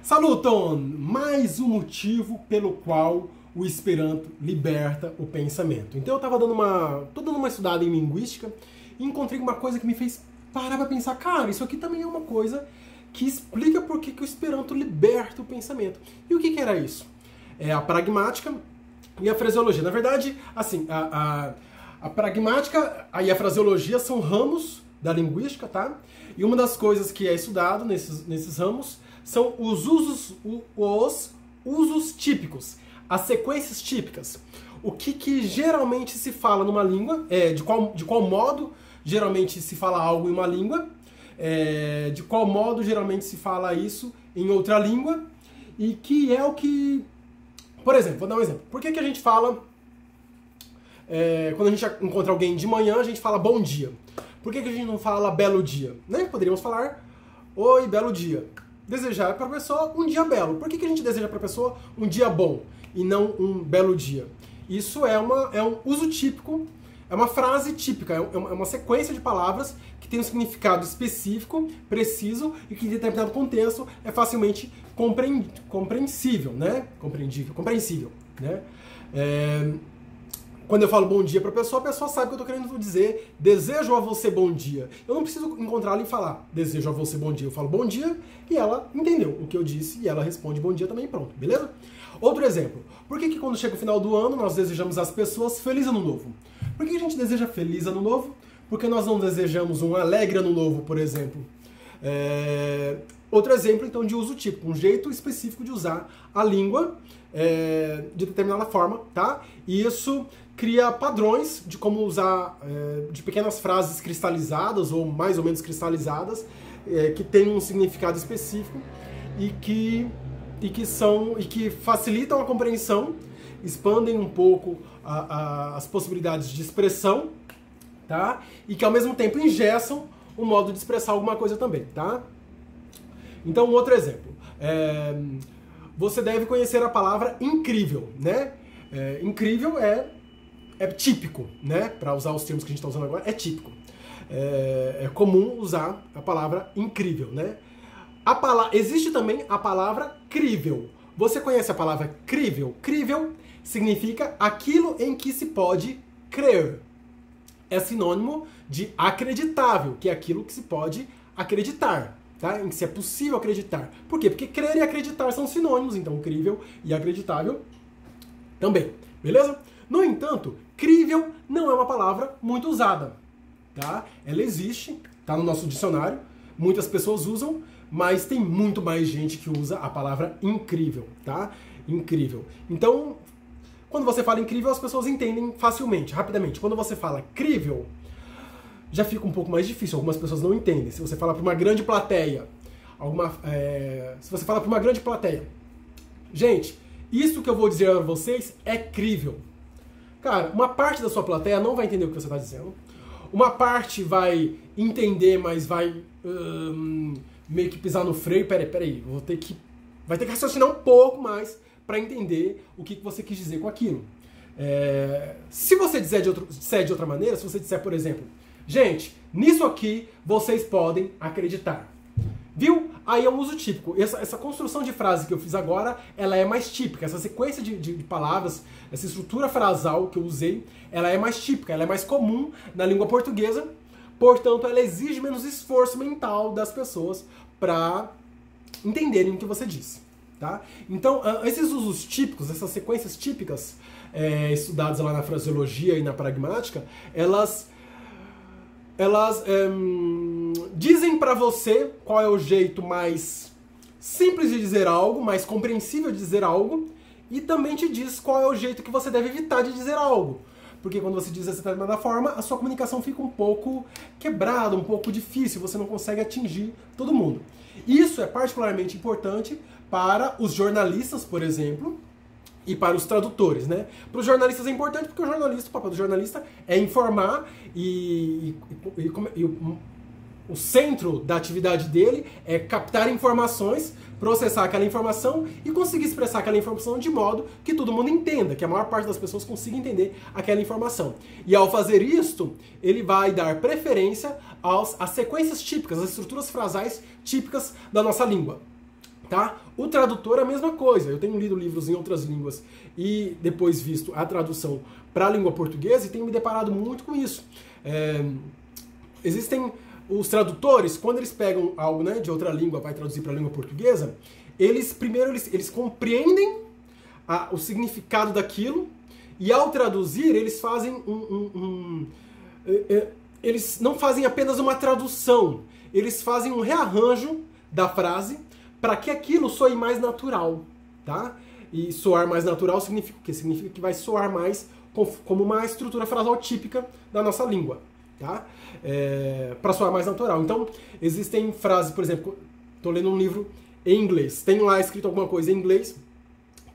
Saluton! Mais um motivo pelo qual o Esperanto liberta o pensamento. Então eu tô dando uma estudada em linguística e encontrei uma coisa que me fez parar pra pensar, cara, isso aqui também é uma coisa que explica por que o Esperanto liberta o pensamento. E o que era isso? É a pragmática e a fraseologia. Na verdade, assim, a pragmática e a fraseologia são ramos da linguística, tá? E uma das coisas que é estudado nesses ramos são os usos típicos, as sequências típicas. O que geralmente se fala numa língua, de qual modo geralmente se fala algo em uma língua, de qual modo geralmente se fala isso em outra língua, e que é o que... Por exemplo, vou dar um exemplo. Por que a gente fala... quando a gente encontra alguém de manhã, a gente fala bom dia. Por que a gente não fala belo dia? Né? Poderíamos falar oi, belo dia. Desejar para a pessoa um dia belo. Por que a gente deseja para a pessoa um dia bom e não um belo dia? Isso é um uso típico, é uma frase típica, é uma sequência de palavras que tem um significado específico, preciso e que em determinado contexto é facilmente compreensível, né? Compreensível, né? Quando eu falo bom dia para a pessoa sabe que eu estou querendo dizer desejo a você bom dia. Eu não preciso encontrá-la e falar desejo a você bom dia. Eu falo bom dia e ela entendeu o que eu disse e ela responde bom dia também, pronto, beleza? Outro exemplo. Por que quando chega o final do ano nós desejamos às pessoas feliz ano novo? Por que a gente deseja feliz ano novo? Porque nós não desejamos um alegre ano novo, por exemplo. Outro exemplo, então, de uso típico, um jeito específico de usar a língua de determinada forma, tá? E isso cria padrões de como usar, de pequenas frases cristalizadas, ou mais ou menos cristalizadas, que têm um significado específico e que facilitam a compreensão, expandem um pouco as possibilidades de expressão, tá? E que ao mesmo tempo engessam o modo de expressar alguma coisa também, tá? Então, um outro exemplo. Você deve conhecer a palavra incrível, né? Incrível é típico, né? Para usar os termos que a gente está usando agora, é típico. É comum usar a palavra incrível, né? Existe também a palavra crível. Você conhece a palavra crível? Crível significa aquilo em que se pode crer. É sinônimo de acreditável, que é aquilo que se pode acreditar. Tá? Em que se é possível acreditar. Por quê? Porque crer e acreditar são sinônimos, então crível e acreditável também. Beleza? No entanto, crível não é uma palavra muito usada. Tá? Ela existe, tá no nosso dicionário, muitas pessoas usam, mas tem muito mais gente que usa a palavra incrível. Tá? Incrível. Então, quando você fala incrível, as pessoas entendem facilmente, rapidamente. Quando você fala crível, já fica um pouco mais difícil, algumas pessoas não entendem. Se você fala para uma grande plateia, gente, isso que eu vou dizer a vocês é crível. Cara, uma parte da sua plateia não vai entender o que você está dizendo. Uma parte vai entender, mas vai meio que pisar no freio. Peraí, vai ter que raciocinar um pouco mais para entender o que você quis dizer com aquilo. Se você disser de outra maneira, se você disser, por exemplo, gente, nisso aqui vocês podem acreditar. Viu? Aí é um uso típico. Essa construção de frase que eu fiz agora, ela é mais típica. Essa sequência de palavras, essa estrutura frasal que eu usei, ela é mais típica, ela é mais comum na língua portuguesa. Portanto, ela exige menos esforço mental das pessoas para entenderem o que você disse. Tá? Então, esses usos típicos, essas sequências típicas estudadas lá na fraseologia e na pragmática, elas dizem para você qual é o jeito mais simples de dizer algo, mais compreensível de dizer algo, e também te diz qual é o jeito que você deve evitar de dizer algo. Porque quando você diz dessa determinada forma, a sua comunicação fica um pouco quebrada, um pouco difícil, você não consegue atingir todo mundo. Isso é particularmente importante para os jornalistas, por exemplo, e para os tradutores, né? Para os jornalistas é importante porque o papel do jornalista é informar e o centro da atividade dele é captar informações, processar aquela informação e conseguir expressar aquela informação de modo que todo mundo entenda, que a maior parte das pessoas consiga entender aquela informação. E ao fazer isto, ele vai dar preferência às sequências típicas, às estruturas frasais típicas da nossa língua. Tá? O tradutor é a mesma coisa. Eu tenho lido livros em outras línguas e depois visto a tradução para a língua portuguesa e tenho me deparado muito com isso. Existem os tradutores, quando eles pegam algo, né, de outra língua, vai traduzir para a língua portuguesa, eles compreendem o significado daquilo e ao traduzir eles fazem eles não fazem apenas uma tradução, eles fazem um rearranjo da frase para que aquilo soe mais natural, tá? E soar mais natural significa o quê? Significa que vai soar mais como uma estrutura frasal típica da nossa língua, tá? Para soar mais natural. Então, existem frases, por exemplo, estou lendo um livro em inglês, tem lá escrito alguma coisa em inglês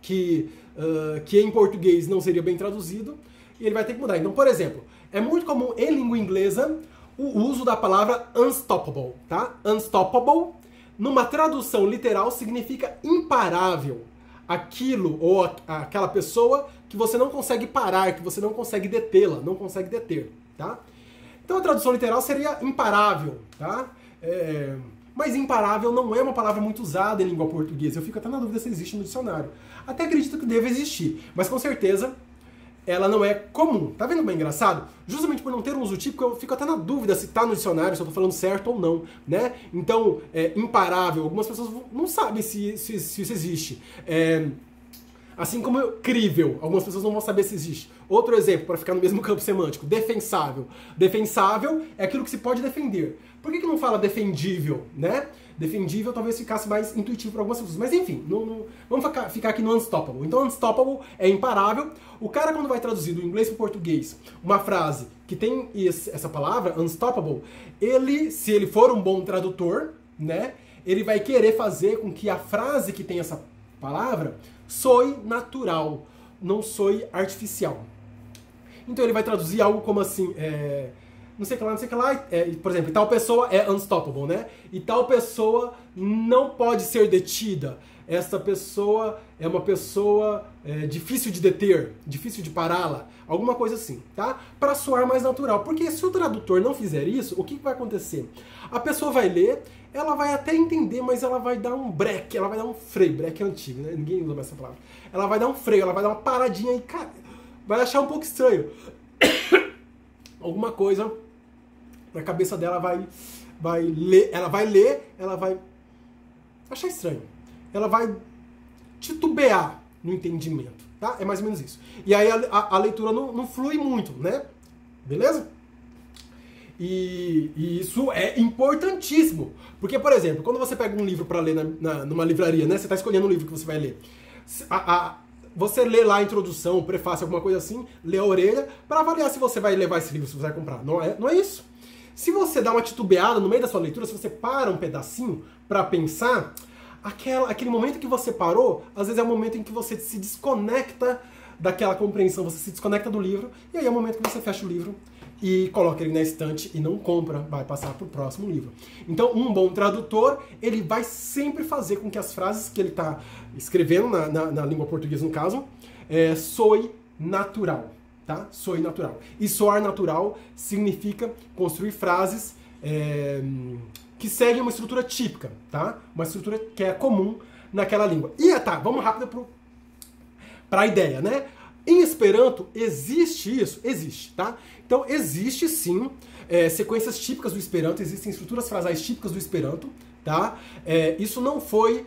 que em português não seria bem traduzido, e ele vai ter que mudar. Então, por exemplo, é muito comum em língua inglesa o uso da palavra unstoppable, tá? Unstoppable, numa tradução literal, significa imparável. Aquilo ou aquela pessoa que você não consegue parar, que você não consegue detê-la, não consegue deter, tá? Então a tradução literal seria imparável, tá? Mas imparável não é uma palavra muito usada em língua portuguesa. Eu fico até na dúvida se existe no dicionário. Até acredito que deve existir, mas com certeza ela não é comum. Tá vendo como é engraçado? Justamente por não ter um uso típico, eu fico até na dúvida se tá no dicionário, se eu tô falando certo ou não, né? Então, imparável, algumas pessoas não sabem se isso existe. Assim como crível, algumas pessoas não vão saber se existe. Outro exemplo, para ficar no mesmo campo semântico, defensável. Defensável é aquilo que se pode defender. Por que não fala defendível, né? Defendível talvez ficasse mais intuitivo para algumas pessoas. Mas enfim, vamos ficar aqui no unstoppable. Então unstoppable é imparável. O cara, quando vai traduzir do inglês para o português uma frase que tem essa palavra, unstoppable, se ele for um bom tradutor, né, ele vai querer fazer com que a frase que tem essa palavra soe natural, não soe artificial. Então ele vai traduzir algo como assim, não sei o que lá, não sei o que lá, por exemplo, tal pessoa é unstoppable, né? E tal pessoa não pode ser detida. Essa pessoa é uma pessoa difícil de deter, difícil de pará-la, alguma coisa assim, tá? Para soar mais natural. Porque se o tradutor não fizer isso, o que vai acontecer? A pessoa vai ler, ela vai até entender, mas ela vai dar um break, ela vai dar um freio. Break é antigo, né? Ninguém usa mais essa palavra. Ela vai dar um freio, ela vai dar uma paradinha e, cara, vai achar um pouco estranho. Alguma coisa na cabeça dela vai ler, ela vai achar estranho. Ela vai titubear no entendimento, tá? É mais ou menos isso. E aí a leitura não flui muito, né? Beleza? E isso é importantíssimo. Porque, por exemplo, quando você pega um livro para ler numa livraria, né? Você está escolhendo um livro que você vai ler. Você lê lá a introdução, o prefácio, alguma coisa assim, lê a orelha, para avaliar se você vai levar esse livro, se você vai comprar. Não é isso. Se você dá uma titubeada no meio da sua leitura, se você para um pedacinho para pensar, aquele momento que você parou, às vezes é o momento em que você se desconecta daquela compreensão, você se desconecta do livro, e aí é o momento que você fecha o livro e coloca ele na estante e não compra, vai passar para o próximo livro. Então, um bom tradutor, ele vai sempre fazer com que as frases que ele está escrevendo, na língua portuguesa no caso, soe natural, tá? Soe natural. E soar natural significa construir frases que seguem uma estrutura típica, tá? Uma estrutura que é comum naquela língua. E tá, vamos rápido para a ideia, né? Em Esperanto, existe isso? Existe, tá? Então, existe sim sequências típicas do Esperanto, existem estruturas frasais típicas do Esperanto, tá? Isso não foi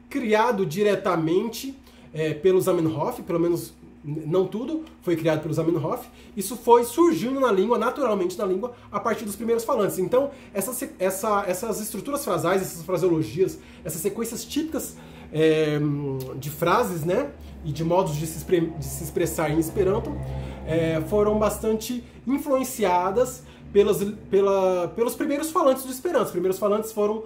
criado diretamente pelo Zamenhof, pelo menos não tudo foi criado pelo Zamenhof. Isso foi surgindo na língua, naturalmente na língua, a partir dos primeiros falantes. Então, essas estruturas frasais, essas fraseologias, essas sequências típicas de frases, né, e de modos de se expressar em Esperanto, foram bastante influenciadas pelos primeiros falantes do Esperanto. Os primeiros falantes foram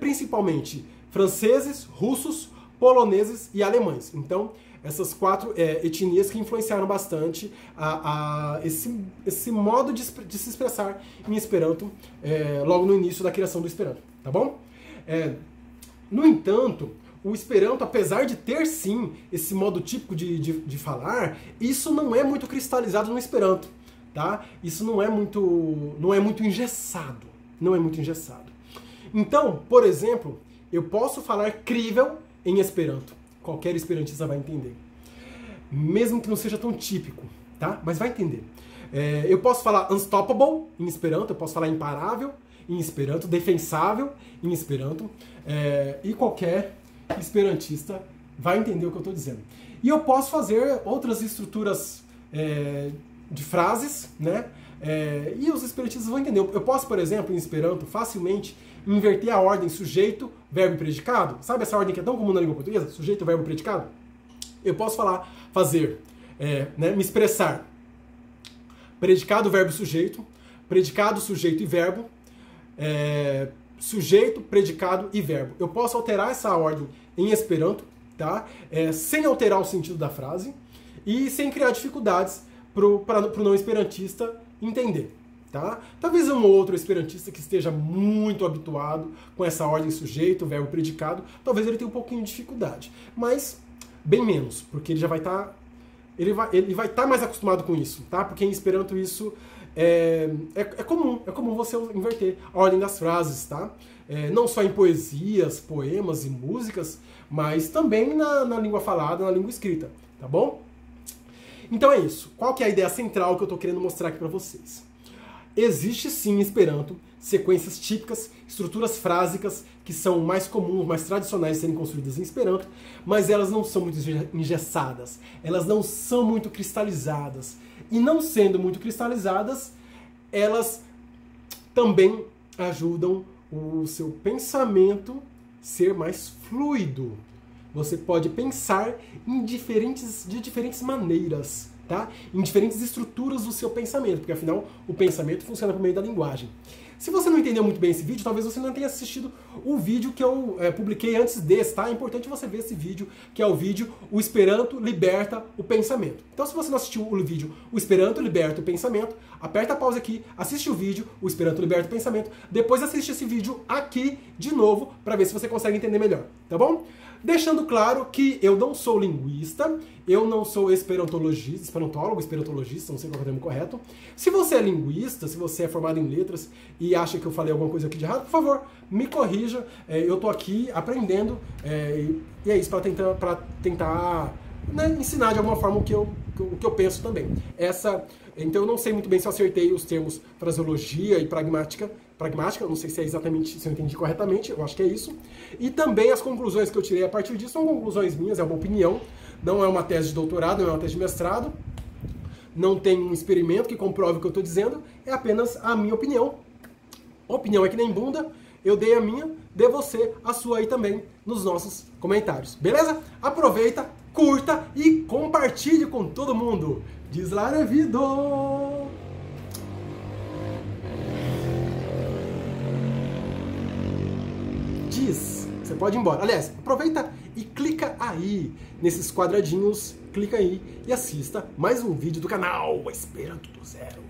principalmente franceses, russos, poloneses e alemães. Então, essas quatro etnias que influenciaram bastante esse modo de se expressar em Esperanto logo no início da criação do Esperanto, tá bom? No entanto, o Esperanto, apesar de ter sim esse modo típico de falar, isso não é muito cristalizado no Esperanto, tá? Isso não é muito engessado, não é muito engessado. Então, por exemplo, eu posso falar crível em Esperanto. Qualquer esperantista vai entender. Mesmo que não seja tão típico, tá? Mas vai entender. Eu posso falar unstoppable em Esperanto, eu posso falar imparável em Esperanto, defensável em Esperanto, e qualquer esperantista vai entender o que eu estou dizendo. E eu posso fazer outras estruturas de frases, né? E os esperantistas vão entender. Eu posso, por exemplo, em Esperanto, facilmente inverter a ordem sujeito, verbo e predicado. Sabe essa ordem que é tão comum na língua portuguesa? Sujeito, verbo e predicado? Eu posso fazer, me expressar predicado, verbo, sujeito, predicado, sujeito e verbo, sujeito, predicado e verbo. Eu posso alterar essa ordem em Esperanto, tá? Sem alterar o sentido da frase e sem criar dificuldades para o não esperantista entender. Tá? Talvez um ou outro esperantista que esteja muito habituado com essa ordem sujeito, verbo, predicado, talvez ele tenha um pouquinho de dificuldade, mas bem menos, porque ele já vai estar ele vai estar mais acostumado com isso, tá? Porque em Esperanto isso é comum você inverter a ordem das frases, tá? Não só em poesias, poemas e músicas, mas também na língua falada, na língua escrita, tá bom? Então é isso. Qual que é a ideia central que eu estou querendo mostrar aqui para vocês? Existe sim em Esperanto sequências típicas, estruturas frásicas que são mais comuns, mais tradicionais de serem construídas em Esperanto, mas elas não são muito engessadas, elas não são muito cristalizadas. E não sendo muito cristalizadas, elas também ajudam o seu pensamento ser mais fluido. Você pode pensar de diferentes maneiras, tá? Em diferentes estruturas do seu pensamento, porque afinal o pensamento funciona por meio da linguagem. Se você não entendeu muito bem esse vídeo, talvez você não tenha assistido o vídeo que eu publiquei antes desse, tá? É importante você ver esse vídeo, que é o vídeo O Esperanto Liberta o Pensamento. Então se você não assistiu o vídeo O Esperanto Liberta o Pensamento, aperta a pausa aqui, assiste o vídeo O Esperanto Liberta o Pensamento, depois assiste esse vídeo aqui de novo para ver se você consegue entender melhor, tá bom? Deixando claro que eu não sou linguista, eu não sou esperantologista, não sei qual é o termo correto. Se você é linguista, se você é formado em letras e acha que eu falei alguma coisa aqui de errado, por favor, me corrija. Eu tô aqui aprendendo e é isso, para tentar ensinar de alguma forma o que eu penso também. Então eu não sei muito bem se eu acertei os termos fraseologia e pragmática, eu não sei se é exatamente, se eu entendi corretamente, eu acho que é isso. E também as conclusões que eu tirei a partir disso são conclusões minhas, é uma opinião, não é uma tese de doutorado, não é uma tese de mestrado, não tem um experimento que comprove o que eu estou dizendo, é apenas a minha opinião. Opinião é que nem bunda, eu dei a minha, dê você a sua aí também nos nossos comentários, beleza? Aproveita, curta e compartilhe com todo mundo. Deslarevido! Você pode ir embora. Aliás, aproveita e clica aí nesses quadradinhos, clica aí e assista mais um vídeo do canal Esperanto do Zero.